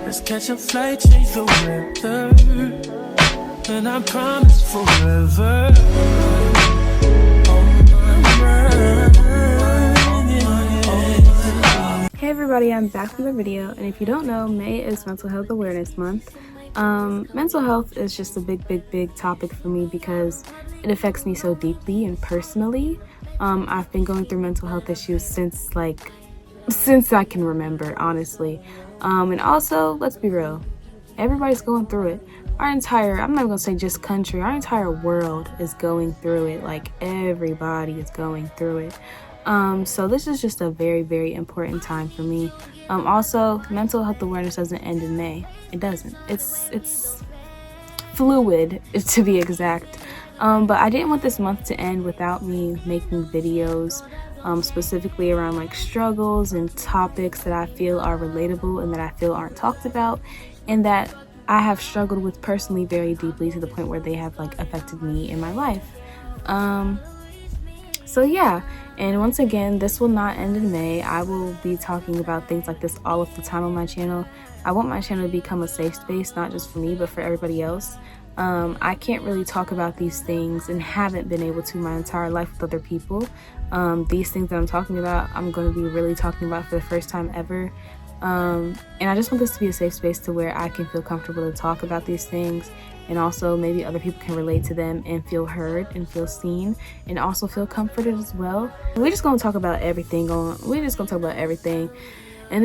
Let's catch a flight, change the weather, and I promise forever. Hey everybody, I'm back with a video, and if you don't know, May is Mental Health Awareness Month. Mental health is just a big topic for me because it affects me so deeply and personally. I've been going through mental health issues since I can remember, honestly. And also, let's be real, everybody's going through it. I'm not gonna say just country, our entire world is going through it. Like, everybody is going through it. So this is just a very important time for me. Also, mental health awareness doesn't end in May. It doesn't. It's fluid, to be exact. But I didn't want this month to end without me making videos specifically around like struggles and topics that I feel are relatable and that I feel aren't talked about, and that I have struggled with personally very deeply to the point where they have like affected me in my life. So yeah, and once again, this will not end in May. I will be talking about things like this all of the time on my channel. I want my channel to become a safe space, not just for me, but for everybody else. I can't really talk about these things and haven't been able to my entire life with other people. These things that I'm talking about, I'm going to be really talking about for the first time ever. And I just want this to be a safe space to where I can feel comfortable to talk about these things, and also maybe other people can relate to them and feel heard and feel seen and also feel comforted as well. We're just going to talk about everything. And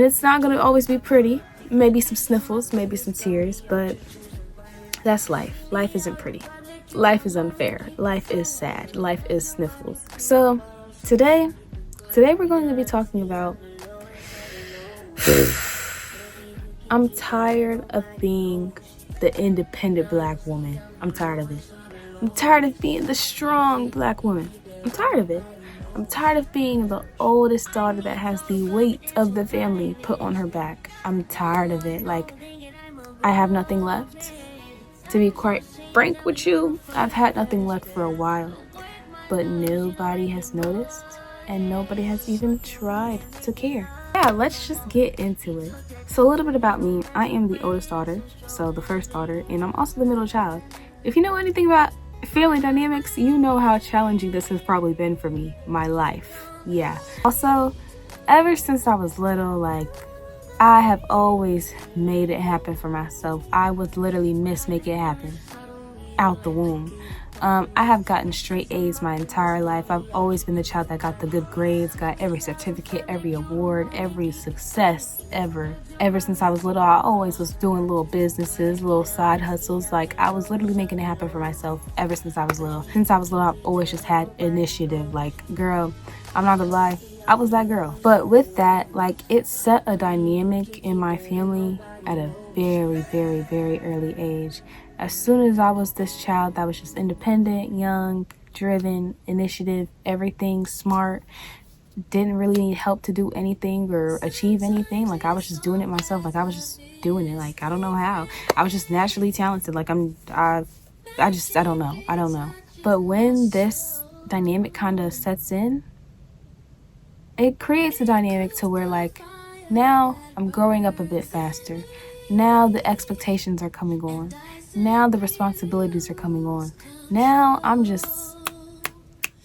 it's not going to always be pretty. Maybe some sniffles, maybe some tears, but that's life. Life isn't pretty. Life is unfair. Life is sad. Life is sniffles. So today we're going to be talking about I'm tired of being the independent black woman. I'm tired of it. I'm tired of being the strong black woman. I'm tired of it. I'm tired of being the oldest daughter that has the weight of the family put on her back. I'm tired of it. Like, I have nothing left. To be quite frank with you, I've had nothing left for a while. But nobody has noticed, and nobody has even tried to care. Yeah, let's just get into it. So a little bit about me. I am the oldest daughter, so the first daughter, and I'm also the middle child. If you know anything about family dynamics, you know how challenging this has probably been for me, my life. Yeah. Also, ever since I was little, like, I have always made it happen for myself. I would literally make it happen out the womb. I have gotten straight A's my entire life. I've always been the child that got the good grades, got every certificate, every award, every success ever. Ever since I was little, I always was doing little businesses, little side hustles. Like, I was literally making it happen for myself ever since I was little. Since I was little, I've always just had initiative. Like, girl, I'm not gonna lie, I was that girl. But with that, like, it set a dynamic in my family at a very early age. As soon as I was this child that was just independent, young, driven, initiative, everything, smart, didn't really need help to do anything or achieve anything. Like, I was just doing it myself. Like, I was just doing it. Like, I don't know how. I was just naturally talented. Like, I don't know. But when this dynamic kind of sets in, it creates a dynamic to where, like, now I'm growing up a bit faster. Now the expectations are coming on. Now the responsibilities are coming on. Now I'm just,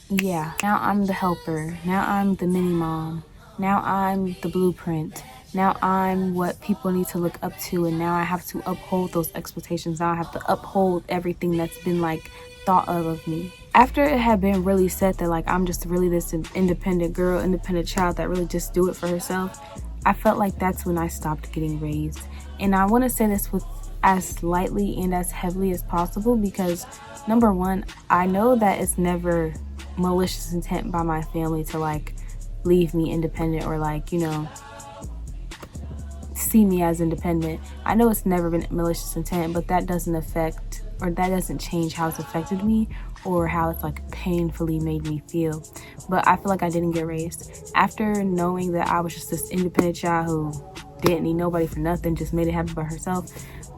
yeah. Now I'm the helper. Now I'm the mini mom. Now I'm the blueprint. Now I'm what people need to look up to, and now I have to uphold those expectations. Now I have to uphold everything that's been like thought of me. After it had been really said that like I'm just really this independent girl, independent child that really just do it for herself, I felt like that's when I stopped getting raised. And I want to say this with as lightly and as heavily as possible, because number one, I know that it's never malicious intent by my family to like leave me independent or like, you know, see me as independent. I know it's never been malicious intent, but that doesn't affect, or that doesn't change how it's affected me or how it's like painfully made me feel. But I feel like I didn't get raised. After knowing that I was just this independent child who didn't need nobody for nothing, just made it happen by herself,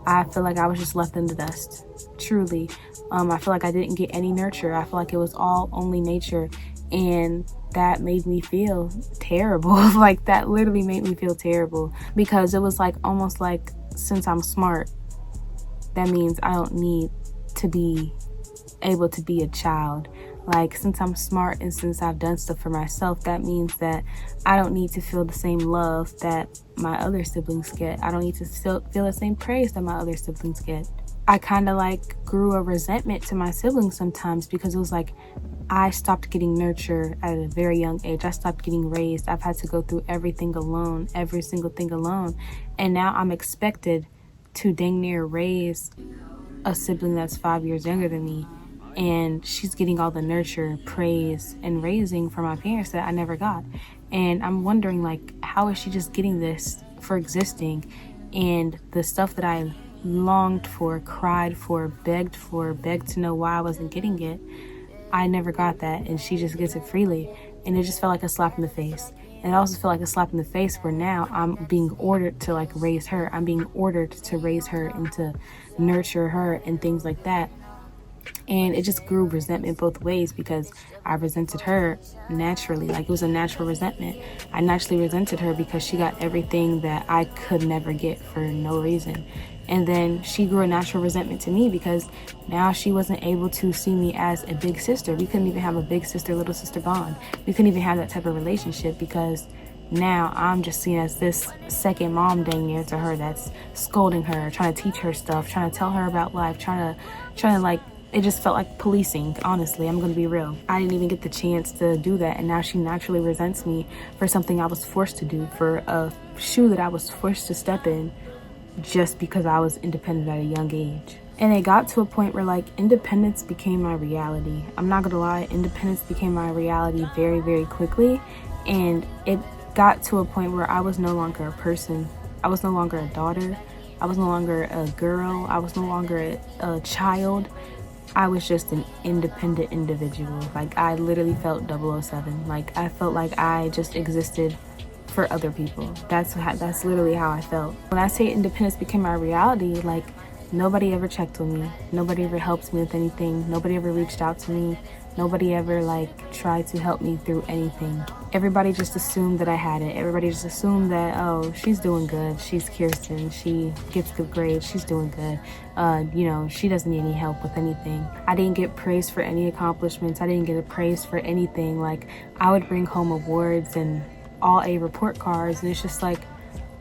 I feel like I was just left in the dust, truly. I feel like I didn't get any nurture. I feel like it was all only nature. And that made me feel terrible. Like, that literally made me feel terrible, because it was like, almost like, since I'm smart, that means I don't need to be able to be a child. Like, since I'm smart and since I've done stuff for myself, that means that I don't need to feel the same love that my other siblings get. I don't need to feel the same praise that my other siblings get. I kind of like grew a resentment to my siblings sometimes, because it was like, I stopped getting nurture at a very young age. I stopped getting raised. I've had to go through everything alone, every single thing alone. And now I'm expected to dang near raise a sibling that's 5 years younger than me. And she's getting all the nurture, praise, and raising from my parents that I never got. And I'm wondering, like, how is she just getting this for existing? And the stuff that I longed for, cried for, begged to know why I wasn't getting it, I never got that, and she just gets it freely. And it just felt like a slap in the face. And it also felt like a slap in the face where now I'm being ordered to, like, raise her. I'm being ordered to raise her and to nurture her and things like that. And it just grew resentment both ways, because I resented her naturally. Like, it was a natural resentment. I naturally resented her because she got everything that I could never get for no reason. And then she grew a natural resentment to me because now she wasn't able to see me as a big sister. We couldn't even have a big sister, little sister bond. We couldn't even have that type of relationship, because now I'm just seen as this second mom dang near to her, that's scolding her, trying to teach her stuff, trying to tell her about life, trying to like, it just felt like policing, honestly. I'm going to be real. I didn't even get the chance to do that, and now she naturally resents me for something I was forced to do, for a shoe that I was forced to step in, just because I was independent at a young age. And it got to a point where, like, independence became my reality. I'm not gonna lie, independence became my reality very, very quickly. And it got to a point where I was no longer a person. I was no longer a daughter. I was no longer a girl. I was no longer a child. I was just an independent individual. Like, I literally felt 007. Like, I felt like I just existed for other people. That's literally how I felt. When I say independence became my reality, like, nobody ever checked on me. Nobody ever helped me with anything. Nobody ever reached out to me. Nobody ever, like, tried to help me through anything. Everybody just assumed that I had it. Everybody just assumed that, oh, she's doing good. She's Kiersten. She gets good grades. She's doing good. She doesn't need any help with anything. I didn't get praised for any accomplishments. I didn't get praised for anything. Like, I would bring home awards and all A report cards, and it's just like,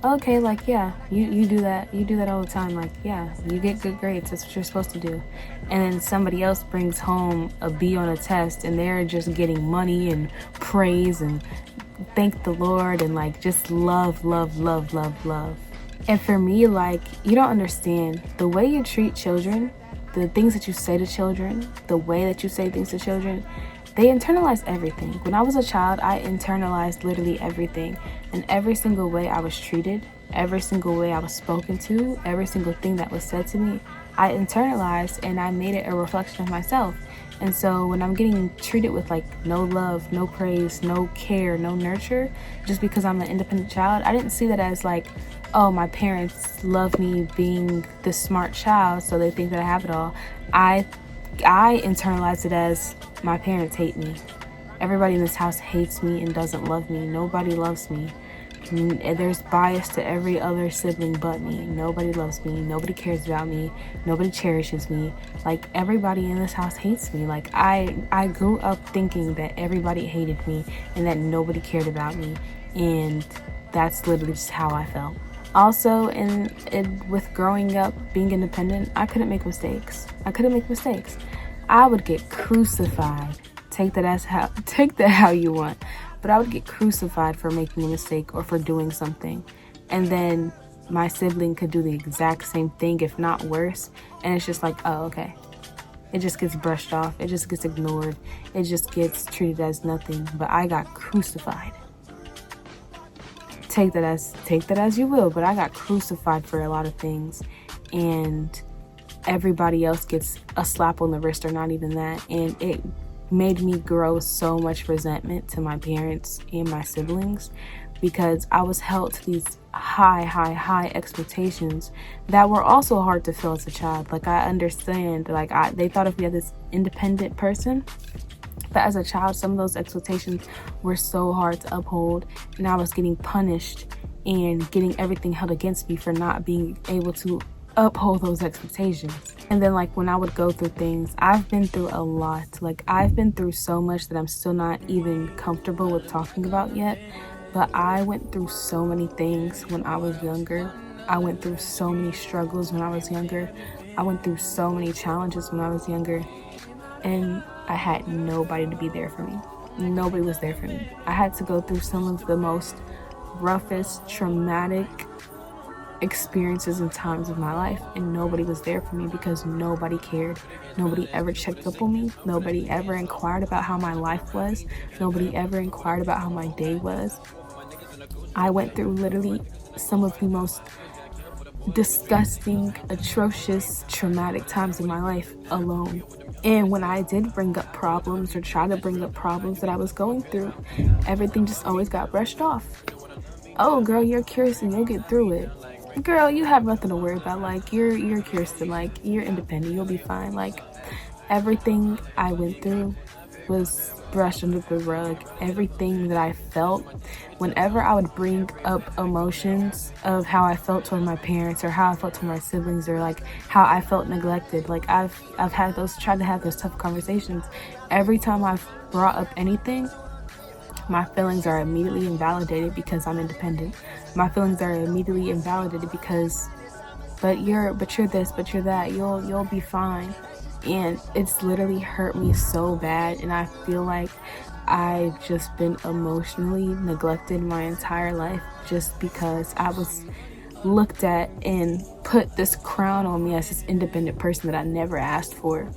okay, like, yeah, you do that all the time. Like, yeah, you get good grades, that's what you're supposed to do. And then somebody else brings home a B on a test, and they're just getting money and praise and thank the Lord and, like, just love. And for me, like, you don't understand the way you treat children, the things that you say to children, the way that you say things to children. They internalize everything. When I was a child, I internalized literally everything. And every single way I was treated, every single way I was spoken to, every single thing that was said to me, I internalized, and I made it a reflection of myself. And so when I'm getting treated with, like, no love, no praise, no care, no nurture, just because I'm an independent child, I didn't see that as like, oh, my parents love me being this smart child, so they think that I have it all. I internalized it as, my parents hate me. Everybody in this house hates me and doesn't love me. Nobody loves me. There's bias to every other sibling but me. Nobody loves me. Nobody cares about me. Nobody cherishes me. Like, everybody in this house hates me. Like, I grew up thinking that everybody hated me and that nobody cared about me. And that's literally just how I felt. Also, with growing up, being independent, I couldn't make mistakes. I would get crucified. Take that how you want. But I would get crucified for making a mistake or for doing something. And then my sibling could do the exact same thing, if not worse. And it's just like, oh, okay. It just gets brushed off. It just gets ignored. It just gets treated as nothing. But I got crucified. Take that as you will, but I got crucified for a lot of things. And everybody else gets a slap on the wrist, or not even that. And it made me grow so much resentment to my parents and my siblings, because I was held to these high expectations that were also hard to fill as a child. Like, I understand, like, they thought if we had this independent person, But as a child, some of those expectations were so hard to uphold, and I was getting punished and getting everything held against me for not being able to uphold those expectations. And then like when I would go through things, I've been through a lot. Like I've been through so much that I'm still not even comfortable with talking about yet. But I went through so many things when I was younger. I went through so many struggles when I was younger. I went through so many challenges when I was younger. And I had nobody to be there for me. Nobody was there for me. I had to go through some of the most roughest, traumatic experiences and times of my life, and nobody was there for me because nobody cared. Nobody ever checked up on me. Nobody ever inquired about how my life was. Nobody ever inquired about how my day was. I went through literally some of the most disgusting, atrocious, traumatic times of my life alone. And when I did bring up problems or try to bring up problems that I was going through, everything just always got brushed off. Oh girl, you're Kiersten, you'll get through it. Girl, you have nothing to worry about. Like you're Kiersten, like you're independent, you'll be fine. Like everything I went through was brushed under the rug. Everything that I felt, whenever I would bring up emotions of how I felt toward my parents or how I felt toward my siblings or like how I felt neglected, like I've had those, tried to have those tough conversations. Every time I've brought up anything, my feelings are immediately invalidated because I'm independent. My feelings are immediately invalidated because, but you're this, but you're that, you'll be fine. And it's literally hurt me so bad, and I feel like I've just been emotionally neglected my entire life just because I was looked at and put this crown on me as this independent person that I never asked for.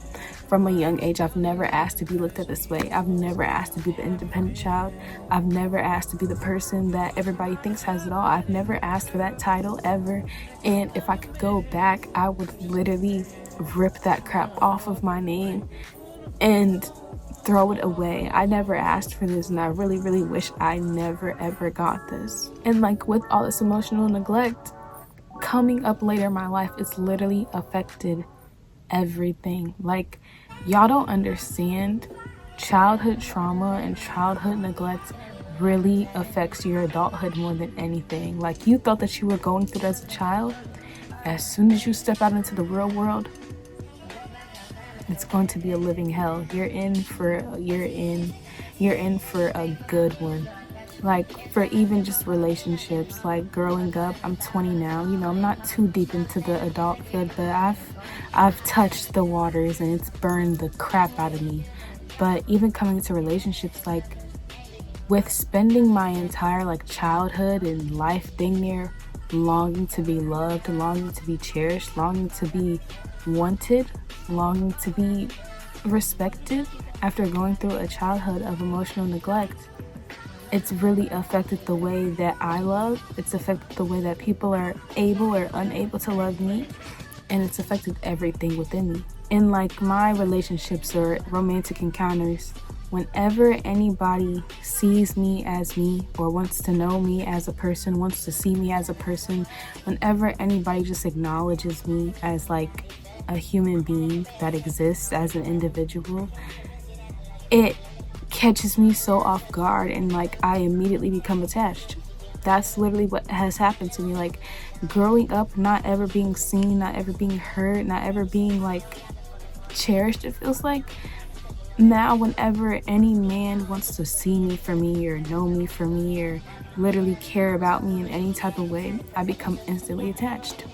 From a young age, I've never asked to be looked at this way. I've never asked to be the independent child. I've never asked to be the person that everybody thinks has it all. I've never asked for that title ever. And if I could go back, I would literally rip that crap off of my name and throw it away. I never asked for this, and I really, really wish I never ever got this. And like with all this emotional neglect coming up later in my life, it's literally affected everything. Like y'all don't understand, childhood trauma and childhood neglect really affects your adulthood more than anything. Like you thought that you were going through it as a child. As soon as you step out into the real world, it's going to be a living hell. You're in for a good one. Like for even just relationships, like growing up, I'm 20 now, you know, I'm not too deep into the adulthood, but I've touched the waters and it's burned the crap out of me. But even coming to relationships, like with spending my entire like childhood and life dang near longing to be loved, longing to be cherished, longing to be wanted, longing to be respected, after going through a childhood of emotional neglect, it's really affected the way that I love. It's affected the way that people are able or unable to love me, and it's affected everything within me. In like my relationships or romantic encounters, whenever anybody sees me as me or wants to know me as a person, wants to see me as a person, whenever anybody just acknowledges me as like a human being that exists as an individual, it catches me so off guard, and like I immediately become attached. That's literally what has happened to me. Like growing up, not ever being seen, not ever being heard, not ever being like cherished, it feels like. Now whenever any man wants to see me for me or know me for me or literally care about me in any type of way, I become instantly attached.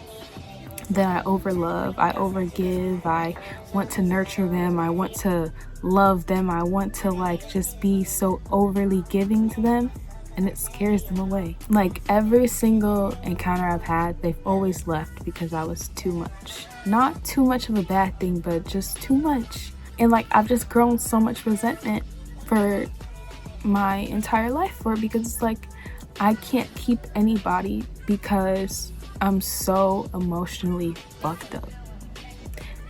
Then I overlove, I overgive, I want to nurture them, I want to love them, I want to like just be so overly giving to them, and it scares them away. Like every single encounter I've had, they've always left because I was too much. Not too much of a bad thing, but just too much. And like I've just grown so much resentment for my entire life for it, because it's like I can't keep anybody because I'm so emotionally fucked up.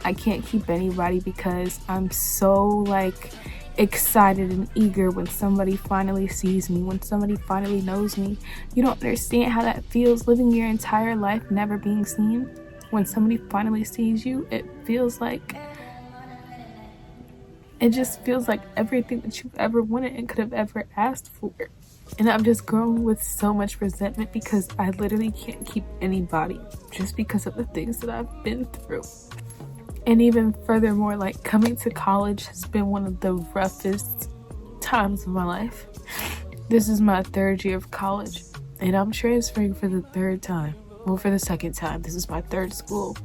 I can't keep anybody because I'm so like excited and eager when somebody finally sees me, when somebody finally knows me. You don't understand how that feels, living your entire life never being seen. When somebody finally sees you, it feels like It just feels like everything that you've ever wanted and could have ever asked for. And I've just grown with so much resentment because I literally can't keep anybody just because of the things that I've been through. And even furthermore, like, coming to college has been one of the roughest times of my life. This is my 3rd year of college, and I'm transferring for the 3rd time. Well, for the 2nd time. This is my 3rd school.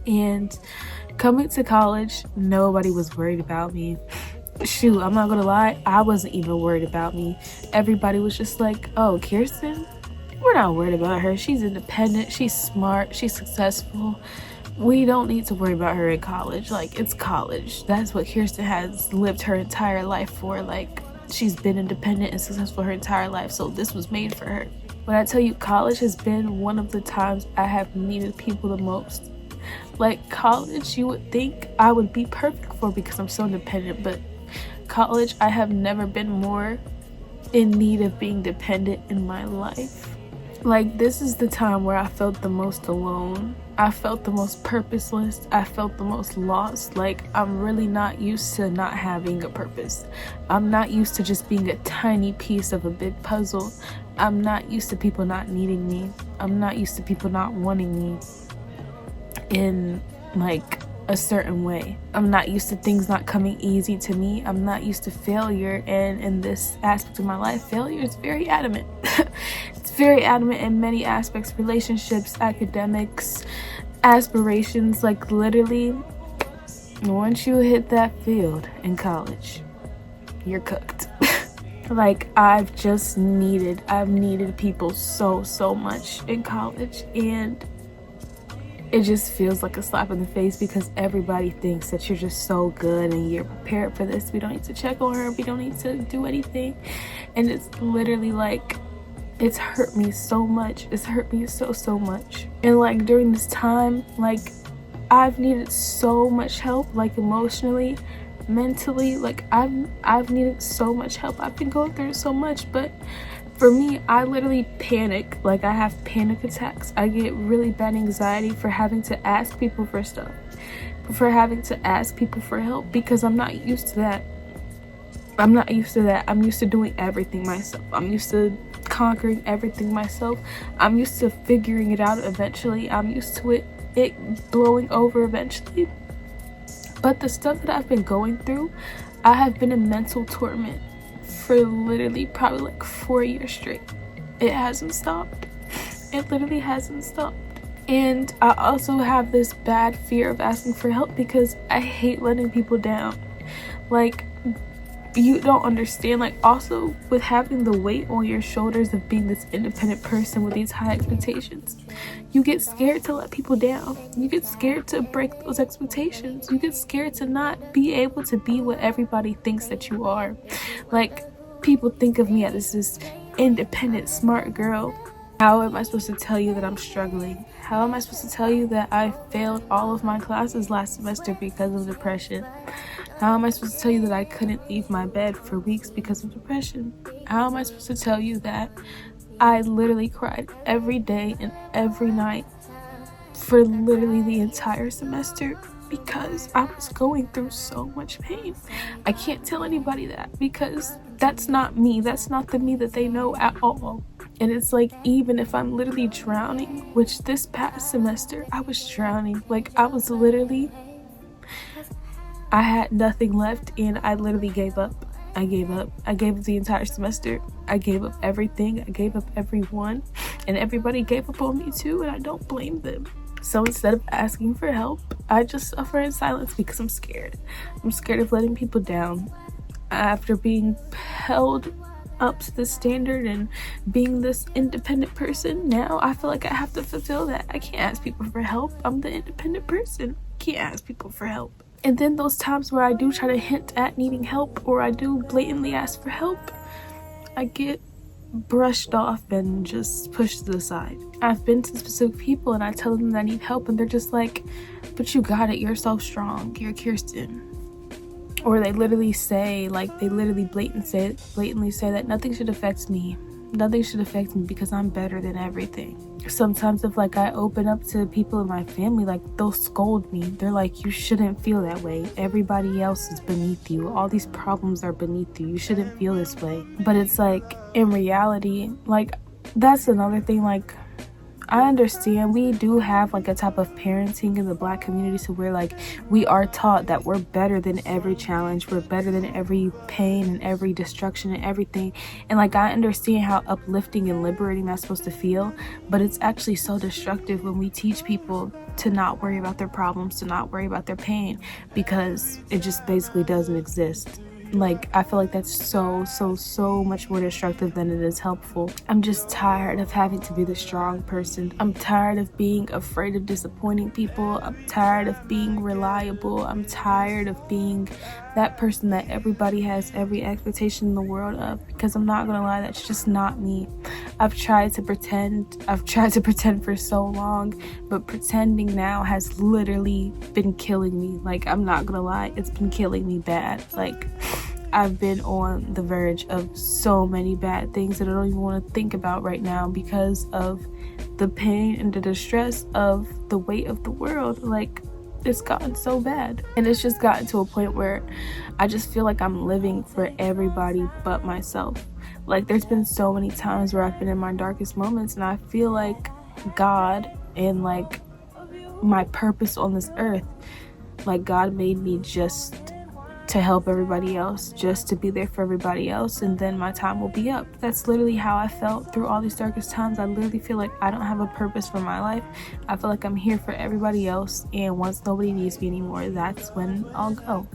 And coming to college, nobody was worried about me. Shoot, I'm not gonna lie, I wasn't even worried about me. Everybody was just like, oh, Kiersten? We're not worried about her. She's independent, she's smart, she's successful. We don't need to worry about her in college. Like, it's college. That's what Kiersten has lived her entire life for. Like, she's been independent and successful her entire life, so this was made for her. When I tell you, college has been one of the times I have needed people the most. Like, college, you would think I would be perfect for because I'm so independent, but college, I have never been more in need of being dependent in my life. Like, this is the time where I felt the most alone. I felt the most purposeless. I felt the most lost. Like, I'm really not used to not having a purpose. I'm not used to just being a tiny piece of a big puzzle. I'm not used to people not needing me. I'm not used to people not wanting me in, like, a certain way. I'm not used to things not coming easy to me. I'm not used to failure, and in this aspect of my life, failure is very adamant. It's very adamant in many aspects: relationships, academics, aspirations. Like, literally, once you hit that field in college, you're cooked. Like, I've needed people so much in college, and it just feels like a slap in the face because everybody thinks that you're just so good and you're prepared for this. We don't need to check on her. We don't need to do anything. And it's literally like, it's hurt me so much. It's hurt me so much. And like, during this time, like, I've needed so much help, like, emotionally, mentally. Like, I've needed so much help. I've been going through so much, but for me, I literally panic. Like, I have panic attacks. I get really bad anxiety for having to ask people for stuff, for having to ask people for help, because I'm not used to that. I'm used to doing everything myself. I'm used to conquering everything myself. I'm used to figuring it out eventually. I'm used to it blowing over eventually. But the stuff that I've been going through, I have been in mental torment for literally probably like 4 years straight. It hasn't stopped. It literally hasn't stopped. And I also have this bad fear of asking for help because I hate letting people down. Like, you don't understand. Like, also with having the weight on your shoulders of being this independent person with these high expectations, you get scared to let people down. You get scared to break those expectations. You get scared to not be able to be what everybody thinks that you are. Like, people think of me as this independent, smart girl. How am I supposed to tell you that I'm struggling? How am I supposed to tell you that I failed all of my classes last semester because of depression? How am I supposed to tell you that I couldn't leave my bed for weeks because of depression? How am I supposed to tell you that I literally cried every day and every night for literally the entire semester because I was going through so much pain? I can't tell anybody that because that's not me. That's not the me that they know at all. And it's like, even if I'm literally drowning, which this past semester I was drowning. Like, I was literally, I had nothing left and I literally gave up. I gave up the entire semester. I gave up everything. I gave up everyone, and everybody gave up on me too, and I don't blame them. So instead of asking for help, I just suffer in silence because I'm scared. I'm scared of letting people down. After being held up to the standard and being this independent person, now I feel like I have to fulfill that. I can't ask people for help. I'm the independent person. Can't ask people for help. And then those times where I do try to hint at needing help, or I do blatantly ask for help, I get brushed off and just pushed to the side. I've been to specific people and I tell them that I need help, and they're just like, but you got it, you're so strong, you're Kiersten. Or they literally say, like, they literally blatantly say that nothing should affect me. Nothing should affect me because I'm better than everything. Sometimes if like I open up to people in my family, like they'll scold me. They're like, you shouldn't feel that way. Everybody else is beneath you. All these problems are beneath you. You shouldn't feel this way. But it's like, in reality, like that's another thing. Like, I understand we do have like a type of parenting in the Black community to where like we are taught that we're better than every challenge, we're better than every pain and every destruction and everything. And like I understand how uplifting and liberating that's supposed to feel, but it's actually so destructive when we teach people to not worry about their problems, to not worry about their pain, because it just basically doesn't exist. Like, I feel like that's so much more destructive than it is helpful. I'm just tired of having to be the strong person. I'm tired of being afraid of disappointing people. I'm tired of being reliable. I'm tired of being that person that everybody has every expectation in the world of, because I'm not gonna lie, that's just not me. I've tried to pretend for so long, but pretending now has literally been killing me. Like, I'm not gonna lie, it's been killing me bad. Like, I've been on the verge of so many bad things that I don't even want to think about right now because of the pain and the distress of the weight of the world. Like, it's gotten so bad, and it's just gotten to a point where I just feel like I'm living for everybody but myself. Like, there's been so many times where I've been in my darkest moments and I feel like God and like my purpose on this earth, like God made me just to help everybody else, just to be there for everybody else, and then my time will be up. That's literally how I felt through all these darkest times. I literally feel like I don't have a purpose for my life. I feel like I'm here for everybody else, and once nobody needs me anymore, that's when I'll go.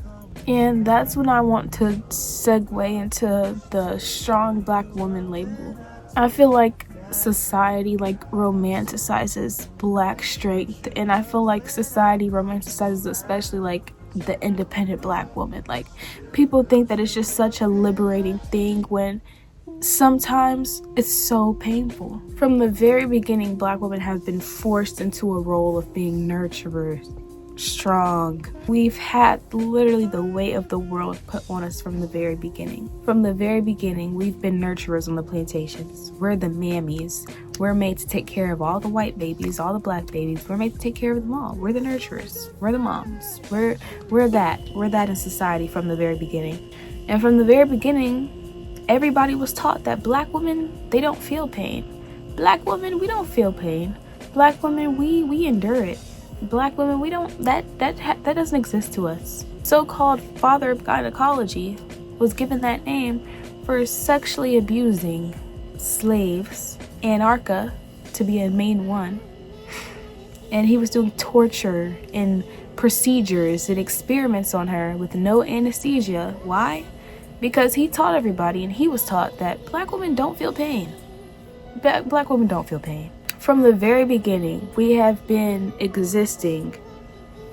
And that's when I want to segue into the strong Black woman label. I feel like society like romanticizes Black strength, and I feel like society romanticizes especially like the independent Black woman. Like, people think that it's just such a liberating thing when sometimes it's so painful. From the very beginning, Black women have been forced into a role of being nurturers, strong. We've had literally the weight of the world put on us from the very beginning. From the very beginning, we've been nurturers on the plantations. We're the mammies. We're made to take care of all the white babies, all the Black babies. We're made to take care of them all. We're the nurturers. We're the moms. We're that. We're that in society from the very beginning. And from the very beginning, everybody was taught that Black women, they don't feel pain. Black women, we don't feel pain. Black women, we endure it. Black women, we don't, that doesn't exist to us. So-called father of gynecology was given that name for sexually abusing slaves, Anarcha to be a main one, and he was doing torture and procedures and experiments on her with no anesthesia. Why? Because he taught everybody, and he was taught that Black women don't feel pain. Black women don't feel pain. From the very beginning, we have been existing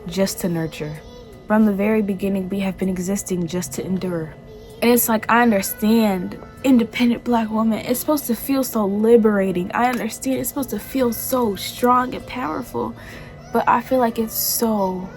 just to nurture. From the very beginning, we have been existing just to endure. And it's like, I understand independent Black woman, it's supposed to feel so liberating. I understand it's supposed to feel so strong and powerful, but I feel like it's so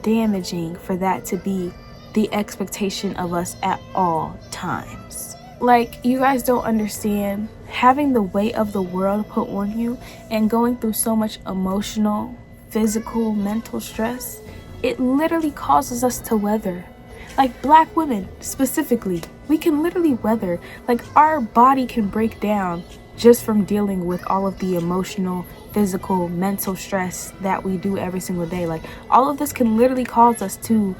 damaging for that to be the expectation of us at all times. Like, you guys don't understand having the weight of the world put on you and going through so much emotional, physical, mental stress. It literally causes us to weather. Like, Black women specifically, we can literally weather. Like, our body can break down just from dealing with all of the emotional, physical, mental stress that we do every single day. Like, all of this can literally cause us to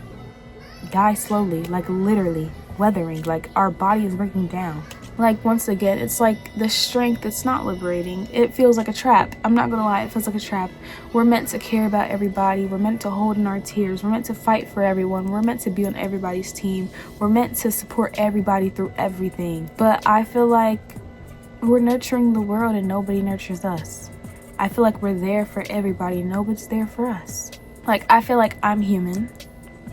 die slowly, like literally weathering. Like, our body is breaking down. Like, once again, it's like the strength, it's not liberating. It feels like a trap. I'm not gonna lie, it feels like a trap. We're meant to care about everybody. We're meant to hold in our tears. We're meant to fight for everyone. We're meant to be on everybody's team. We're meant to support everybody through everything. But I feel like we're nurturing the world and nobody nurtures us. I feel like we're there for everybody and nobody's there for us. Like, I feel like I'm human.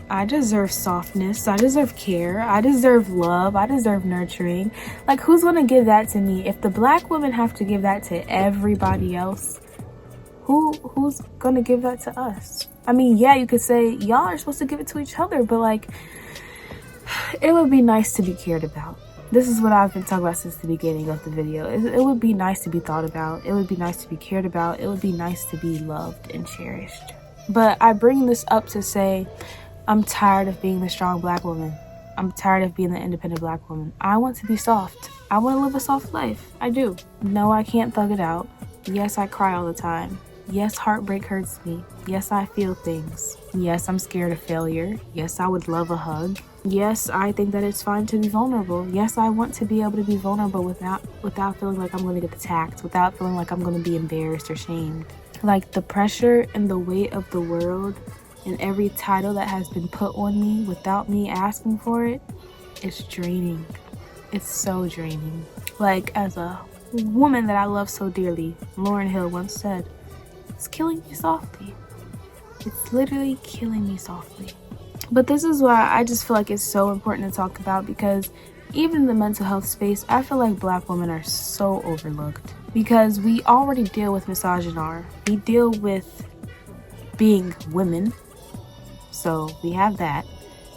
I deserve softness. I deserve care. I deserve love. I deserve nurturing. Like, who's gonna give that to me? If the Black women have to give that to everybody else, who's gonna give that to us? I mean, yeah, you could say y'all are supposed to give it to each other, but like, it would be nice to be cared about. This is what I've been talking about since the beginning of the video. It would be nice to be thought about. It would be nice to be cared about. It would be nice to be loved and cherished. But I bring this up to say I'm tired of being the strong black woman. I'm tired of being the independent black woman. I want to be soft. I want to live a soft life. I do. No, I can't thug it out. Yes, I cry all the time. Yes, heartbreak hurts me. Yes, I feel things. Yes, I'm scared of failure. Yes, I would love a hug. Yes, I think that it's fine to be vulnerable. Yes, I want to be able to be vulnerable without feeling like I'm going to get attacked, without feeling like I'm going to be embarrassed or shamed. Like, the pressure and the weight of the world and every title that has been put on me without me asking for it, it's draining. It's so draining. Like, as a woman that I love so dearly, Lauryn Hill once said, it's killing me softly. It's literally killing me softly. But this is why I just feel like it's so important to talk about, because even in the mental health space, I feel like black women are so overlooked. Because we already deal with misogynoir. We deal with being women. So we have that.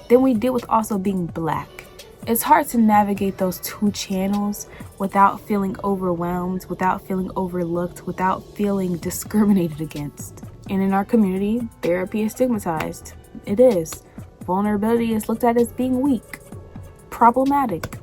Then we deal with also being black. It's hard to navigate those two channels without feeling overwhelmed, without feeling overlooked, without feeling discriminated against. And in our community, therapy is stigmatized. It is. Vulnerability is looked at as being weak, problematic.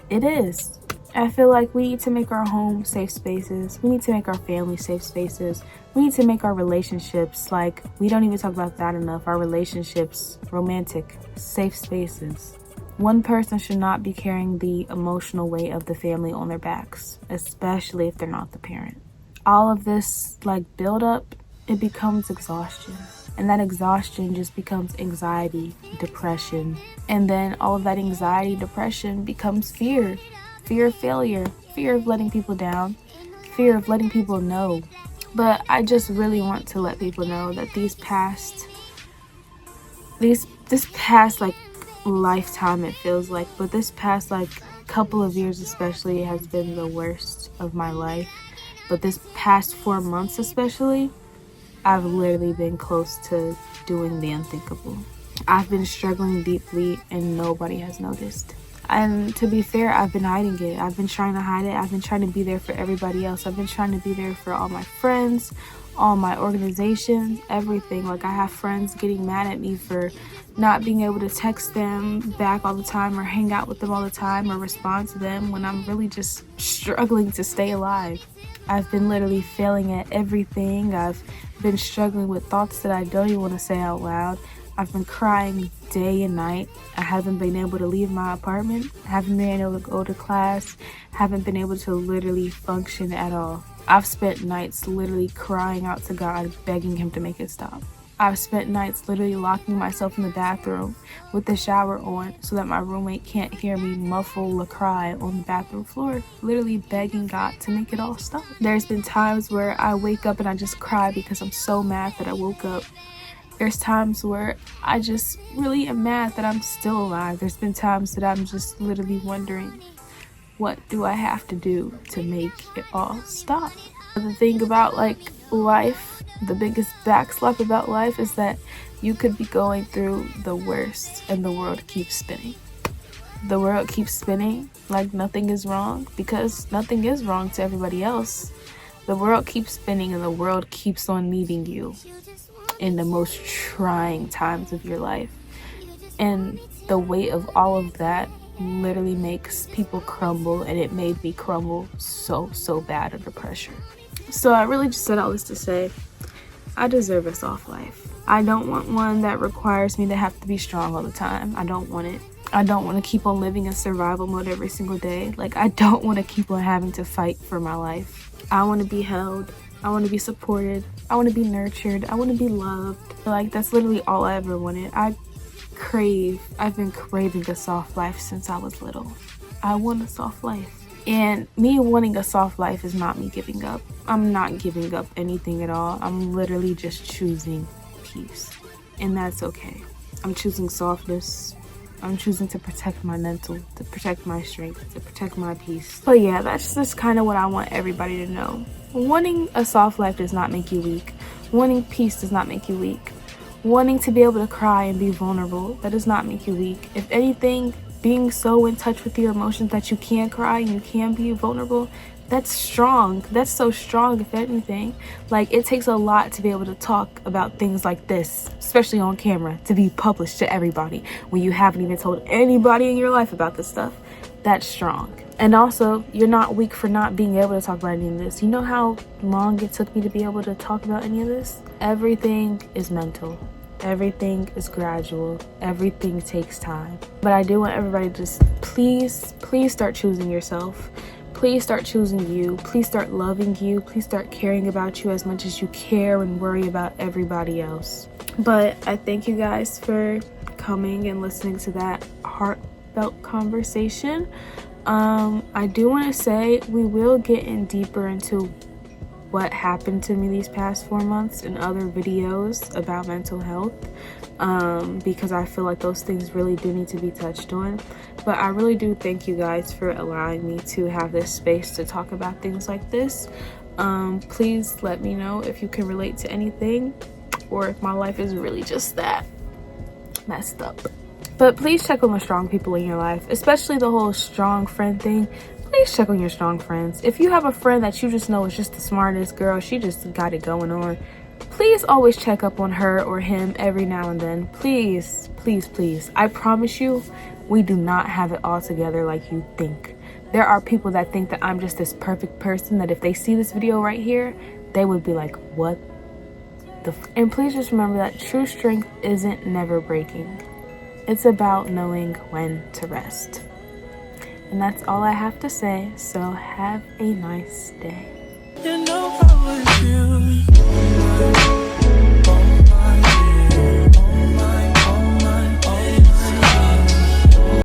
It is. I feel like we need to make our home safe spaces. We need to make our family safe spaces. We need to make our relationships, like, we don't even talk about that enough, our relationships, romantic, safe spaces. One person should not be carrying the emotional weight of the family on their backs, especially if they're not the parent. All of this, like, build up, it becomes exhaustion. And that exhaustion just becomes anxiety, depression. And then all of that anxiety, depression becomes fear. Fear of failure, fear of letting people down, fear of letting people know. But I just really want to let people know that this past like lifetime, it feels like, but this past like couple of years especially has been the worst of my life. But this past 4 months especially, I've literally been close to doing the unthinkable. I've been struggling deeply and nobody has noticed. And to be fair, I've been hiding it. I've been trying to hide it. I've been trying to be there for everybody else. I've been trying to be there for all my friends, all my organizations, everything. Like, I have friends getting mad at me for not being able to text them back all the time or hang out with them all the time or respond to them when I'm really just struggling to stay alive. I've been literally failing at everything. I've been struggling with thoughts that I don't even want to say out loud. I've been crying day and night. I haven't been able to leave my apartment. I haven't been able to go to class. Haven't been able to literally function at all. I've spent nights literally crying out to God, begging him to make it stop. I've spent nights literally locking myself in the bathroom with the shower on so that my roommate can't hear me muffle a cry on the bathroom floor, literally begging God to make it all stop. There's been times where I wake up and I just cry because I'm so mad that I woke up. There's times where I just really am mad that I'm still alive. There's been times that I'm just literally wondering, what do I have to do to make it all stop? The thing about like life, the biggest backslap about life is that you could be going through the worst and the world keeps spinning. The world keeps spinning like nothing is wrong, because nothing is wrong to everybody else. The world keeps spinning and the world keeps on needing you in the most trying times of your life. And the weight of all of that literally makes people crumble, and it made me crumble so bad under pressure. So I really just said all this to say, I deserve a soft life. I don't want one that requires me to have to be strong all the time. I don't want it. I don't want to keep on living in survival mode every single day. Like, I don't want to keep on having to fight for my life. I want to be held. I want to be supported. I want to be nurtured. I want to be loved. Like, that's literally all I ever wanted. I've been craving a soft life since I was little. I want a soft life. And me wanting a soft life is not me giving up. I'm not giving up anything at all. I'm literally just choosing peace. And that's okay. I'm choosing softness. I'm choosing to protect my mental, to protect my strength, to protect my peace. But yeah, that's just kind of what I want everybody to know. Wanting a soft life does not make you weak. Wanting peace does not make you weak. Wanting to be able to cry and be vulnerable, that does not make you weak. If anything, being so in touch with your emotions that you can cry and you can be vulnerable, that's strong. That's so strong, if anything. Like, it takes a lot to be able to talk about things like this, especially on camera, to be published to everybody when you haven't even told anybody in your life about this stuff. That's strong. And also, you're not weak for not being able to talk about any of this. You know how long it took me to be able to talk about any of this? Everything is mental. Everything is gradual. Everything takes time. But I do want everybody to just please start choosing yourself. Please start choosing you. Please start loving you. Please start caring about you as much as you care and worry about everybody else. But I thank you guys for coming and listening to that heartfelt conversation. I do want to say we will get in deeper into what happened to me these past 4 months in other videos about mental health, because I feel like those things really do need to be touched on. But I really do thank you guys for allowing me to have this space to talk about things like this. Please let me know if you can relate to anything, or if my life is really just that messed up. But please check on the strong people in your life, especially the whole strong friend thing. Please check on your strong friends. If you have a friend that you just know is just the smartest girl, she just got it going on, please always check up on her or him every now and then. Please, please, please. I promise you, we do not have it all together like you think. There are people that think that I'm just this perfect person, that if they see this video right here, they would be like, what the And please just remember that true strength isn't never breaking. It's about knowing when to rest. And that's all I have to say, so have a nice day. You know how I feel.